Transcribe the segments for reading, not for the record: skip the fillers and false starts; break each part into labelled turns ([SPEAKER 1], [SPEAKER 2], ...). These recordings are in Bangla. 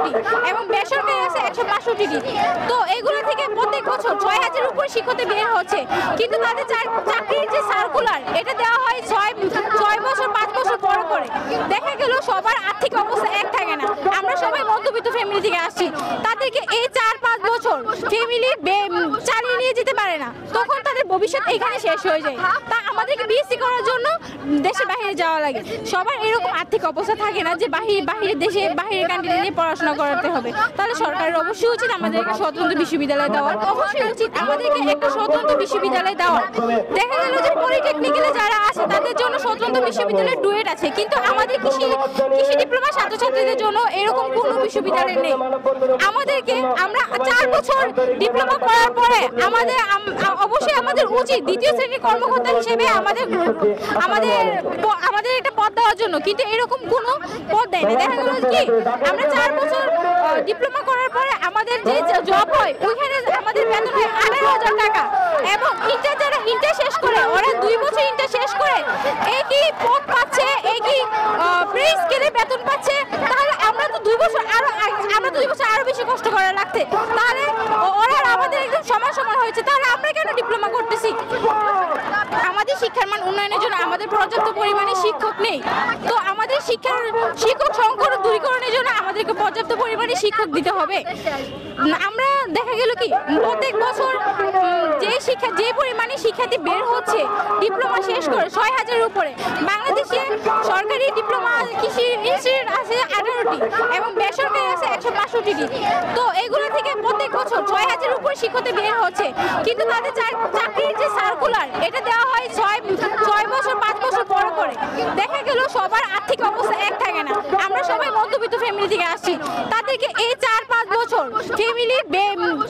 [SPEAKER 1] 11টি এবং বেসরকারি আছে 165টি। তো এগুলো থেকে প্রত্যেক বছর 6000-এর উপর শিক্ষার্থী বের হচ্ছে, কিন্তু তাদের চাকরির যে সার্কুলার এটা দেওয়া হয় 6 বছর 5 বছর পর করে। দেখা গেল সবার আর্থিক অবস্থা এক থাকে না, আমরা সবাই মধ্যবিত্ত ফ্যামিলি থেকে আসছি, তাদেরকে এই 4-5 বছর ফ্যামিলি চালিয়ে নিয়ে যেতে পারে না, তখন তাদের ভবিষ্যৎ এখানে শেষ হয়ে যায়। তা আমাদেরকে বিএসসি করার জন্য দেশে বাইরে যাওয়া লাগে। সবার এরকম আর্থিক অবস্থা থাকে না যে বাহিরের দেশে বাহিরের কান্ট্রিতে নিয়ে পড়াশোনা করাতে হবে। তাহলে সরকারের অবশ্যই উচিত আমাদেরকে স্বতন্ত্র বিশ্ববিদ্যালয় দেওয়ার, অবশ্যই উচিত আমাদেরকে একটা স্বতন্ত্র বিশ্ববিদ্যালয় দেওয়ার। দেখা গেল যে পলিটেকনিক্যালে যারা আছে তাদের জন্য স্বতন্ত্র বিশ্ববিদ্যালয় ডুয়েট আছে, কিন্তু আমাদের কৃষি ডিপ্লোমা ছাত্রছাত্রীদের জন্য এরকম কোনো বিশ্ববিদ্যালয় নেই। আমরা 4 বছর ডিপ্লোমা করার পরে অবশ্যই আমাদের উচিত দ্বিতীয় শ্রেণীর কর্মকর্তা হিসেবে আমাদের একটা পদ দেওয়ার জন্য, কিন্তু এরকম কোনো পদ দেয় না। দেখা গেল কি আমরা 4 বছর ডিপ্লোমা করার পরে আমাদের যে জব হয় ওইখানে আমাদের বেতন হয় 18,000 টাকা, এবং যারা ইন্টার শেষ করে ওরা 2 বছর ইন্টার শেষ করে একই পদ পাচ্ছে, একই প্রে স্কেলে বেতন পাচ্ছে। তাহলে আমরা তো 2 বছর আরো বেশি কষ্ট করা লাগছে, তাহলে ওরা আমাদের একদম সমান হয়েছে, তাহলে আমরা কেন ডিপ্লোমা করতেছি? আমাদের শিক্ষার মান উন্নয়নের জন্য আমাদের পর্যাপ্ত পরিমাণে শিক্ষক নেই, তো আমাদের শিক্ষক সংকট দূরীকরণের জন্য আমাদেরকে পর্যাপ্ত পরিমাণে শিক্ষক দিতে হবে। আমরা দেখা গেল কি প্রত্যেক বছর যে পরিমাণে শিক্ষার্থী বের হচ্ছে ডিপ্লোমা শেষ করে 6000-এর উপরে। বাংলাদেশে সরকারি ডিপ্লোমা কৃষি ইনস্টিটিউট আছে 18টি এবং বেসরকারি আছে 165টি। তো এগুলো থেকে প্রত্যেক বছর 6000-এর উপর শিক্ষার্থী বের হচ্ছে, কিন্তু তাদের চাকরির যে সার্কুলার এটা দেওয়া হয় 6 বছর 5 বছর পর করে। দেখা গেল সবার আর্থিক অবস্থা এক থাকে না, আমরা সবাই মধ্যবিত্ত ফ্যামিলি থেকে আসছি, তাদেরকে এই 4-5 বছর ফ্যামিলি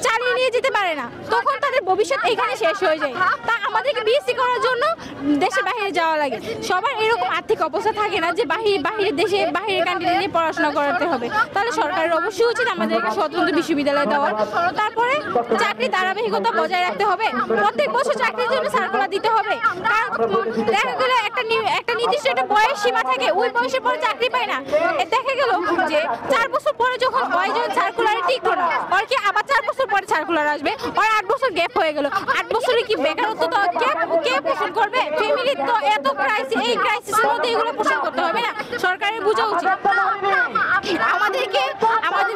[SPEAKER 1] চালিয়ে নিয়ে যেতে পারে না, তখন তাদের ভবিষ্যৎ এখানে শেষ হয়ে যায়। তা আমাদেরকে বিএসসি করার জন্য দেশে বাইরে যাওয়া লাগে। সবার এরকম আর্থিক অবস্থা থাকে না যে বাহিরের দেশে বাহিরের কান্ট্রিতে নিয়ে পড়াশোনা করাতে হবে। তাহলে সরকারের অবশ্যই উচিত আমাদেরকে স্বতন্ত্র বিশ্ববিদ্যালয় দেওয়ার। তারপরে চাকরির ধারাবাহিকতা বজায় রাখতে হবে, প্রত্যেক বছর চাকরির জন্য সার্কুলার দিতে হবে। কারণ দেখা গেল একটা নির্দিষ্ট একটা বয়স সীমা থাকে, ওই বয়সের পরে চাকরি পায় না। দেখা গেল যে 4 বছর পরে যখন সার্কুলারে টিকলো না, আর কি আবার 4 বছর পরে সার্কুলার আসবে, আর 8 বছর গ্যাপ হয়ে গেল। 8 বছরে কি বেকারত্ব তো কে পোষণ করবে? ফ্যামিলির তো এত ক্রাইসিস, এই ক্রাইসিসের মধ্যে এগুলো পোষণ করতে হবে না, সরকারের বোঝা উচিত। আমাদের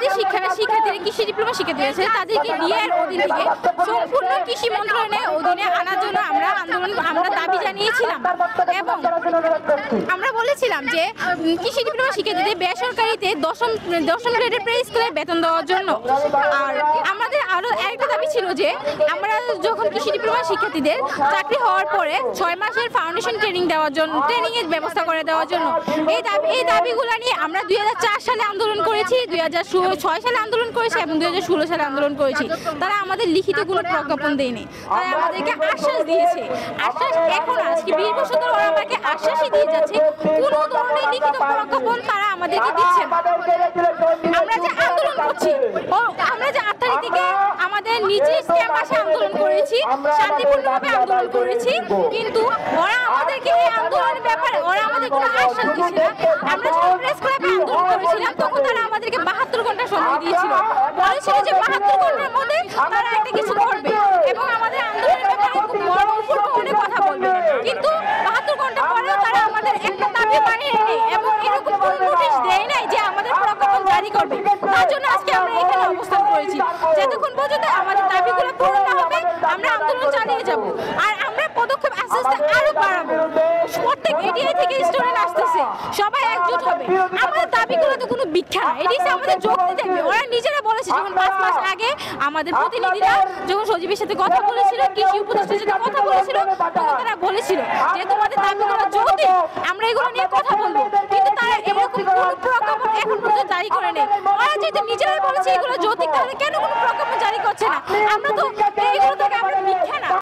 [SPEAKER 1] যে শিক্ষার্থীরা কৃষি ডিপ্লোমা শিক্ষার্থী আছে তাদেরকে ডিএর অধীন থেকে সম্পূর্ণ কৃষি মন্ত্রণালয়ের অধীনে আনার জন্য আমরা দাবি জানিয়েছিলাম, এবং আমরা বলেছিলাম যে কৃষি ডিপ্লোমা শিক্ষার্থীদের বেসরকারিতে দশম গ্রেডের প্রে স্কেলের বেতন দেওয়ার জন্য। আর আমাদের আরো একটা দাবি ছিল যে আমরা যখন কৃষি ডিপ্লোমা শিক্ষার্থীদের চাকরি হওয়ার পরে 6 মাসের ফাউন্ডেশন ট্রেনিং এর ব্যবস্থা করে দেওয়ার জন্য। এই দাবিগুলো নিয়ে আমরা 2004 সালে আন্দোলন করেছি, 2006 সালে আন্দোলন করেছি এবং 2016 সালে আন্দোলন করেছি। তারা আমাদের লিখিত কোনো প্রজ্ঞাপন দেয়নি, তারা আমাদেরকে আশ্বাস দিয়েছে। এখন আজকে 20 বছর ধরে ওরা আমাকে আশ্বাসই দিয়ে যাচ্ছে, কোনো ধরনের লিখিত প্রজ্ঞাপন তারা আমাদেরকে দিচ্ছে না। আমরা যে আন্দোলন করছি, আমরা যে 8 তারিখ থেকে আমাদের নিজ ক্যাম্পাসে আন্দোলন করেছি, শান্তিপূর্ণভাবে আন্দোলন করেছি, কিন্তু ওরা আমাদেরকে এই আন্দোলনের ব্যাপারে ওরা আমাদের কোনো আশ্বাস দিচ্ছে না। আমরা যখন প্রেস ক্লাবে আন্দোলন করেছিলাম তখন তারা আমাদেরকে 72 ঘন্টা সময় দিয়েছিল, বলেছিল যে 72 ঘন্টার মধ্যে তারা একটা কিছু করবে এবং আমাদের আন্দোলনের ব্যাপারে খুব বড় অনেক কথা বলবে, কিন্তু 72 ঘন্টা পরেও তারা আমাদের একটা দাবি মানিয়ে নেয় এবং এরকম কোনো নোটিশ দেয় নাই যে আমাদের প্রজ্ঞাপন জারি করবে। তার জন্য আজকে আমরা এখানে অবস্থান করেছি, যতক্ষণ পর্যন্ত আমাদের দাবিগুলো পূরণ না হবে আমরা আন্দোলন চালিয়ে যাব। আর আমরা পদক্ষেপ আস্তে আস্তে আরো বাড়াবো। প্রত্যেক এডিআই থেকে স্টুডেন্ট আসতেছে, সবাই একজোট হবে। আমাদের দাবিগুলো তো কোনো ভিক্ষা না, এটি আমাদের যুক্তি দেখবে। ওরা নিজেরা বলেছে, যখন 5 মাস আগে আমাদের প্রতিনিধিরা যখন সজীবের সাথে কথা বলেছিল, কৃষি উপদেষ্টার সাথে কথা বলেছিল, তখন তারা বলেছিল যে তোমাদের দাবিগুলো যৌক্তিক, আমরা এগুলো নিয়ে কথা বলবো, কিন্তু তারা এরকম কোনো প্রজ্ঞাপন এখন পর্যন্ত জারি করে নেই। ওরা যেহেতু নিজেরাই বলেছে এগুলো যৌক্তিক, তাহলে কেন কোনো প্রজ্ঞাপন জারি করছে না? আমরা তো এগুলো থেকে আমরা ভিক্ষা না।